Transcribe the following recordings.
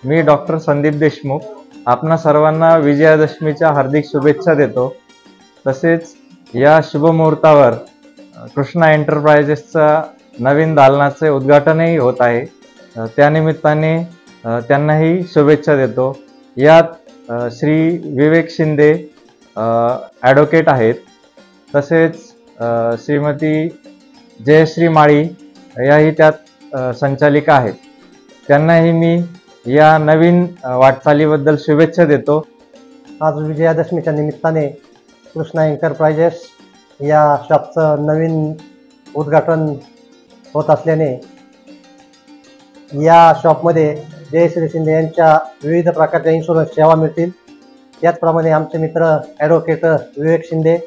मी doctor Sandeep Deshmukh आपणा सर्वांना विजयादशमीच्या हार्दिक शुभेच्छा देतो। तसेच या शुभ मुहूर्तावर कृष्णा एंटरप्राइजेसचा नवीन दालनाचे उद्घाटनही होत आहे। त्यानिमित्ताने त्यांनाही शुभेच्छा देतो। यात श्री विवेक शिंदे ॲडव्होकेट आहेत, तसेच श्रीमती जयश्री माळी याही त्यात संचालिका आहेत। त्यांनाही मी या नवीन वाटचालीबद्दल शुभेच्छा देतो। आज विजयादशमीच्या निमित्ताने कृष्णा एंटरप्राइजेस या शॉपचं नवीन उद्घाटन होत असल्याने या शॉपमध्ये जयश्री शिंदे यांच्या विविध प्रकारच्या इन्शुरन्स सेवा मिळतील। त्याचप्रमाणे आमचे मित्र ॲडव्होकेट विवेक शिंदे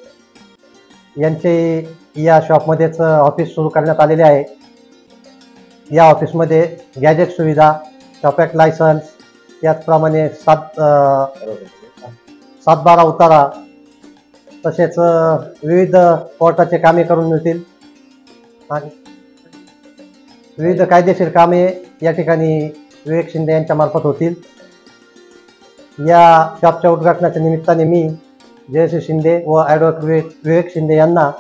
यांचे या शॉपमध्येच ऑफिस सुरू करण्यात आलेले आहे। या ऑफिसमध्ये गॅजेट सुविधा, शॉपॅक्ट लायसन्स, त्याचप्रमाणे 7/12 उतारा, तसेच विविध कोर्टाचे कामे करून मिळतील आणि विविध कायदेशीर कामे या ठिकाणी विवेक शिंदे यांच्या मार्फत होतील। या शॉपच्या उद्घाटनाच्या निमित्ताने मी जयश्री शिंदे व ॲडव्होकेट विवेक शिंदे यांना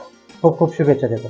खूप खूप शुभेच्छा देतो।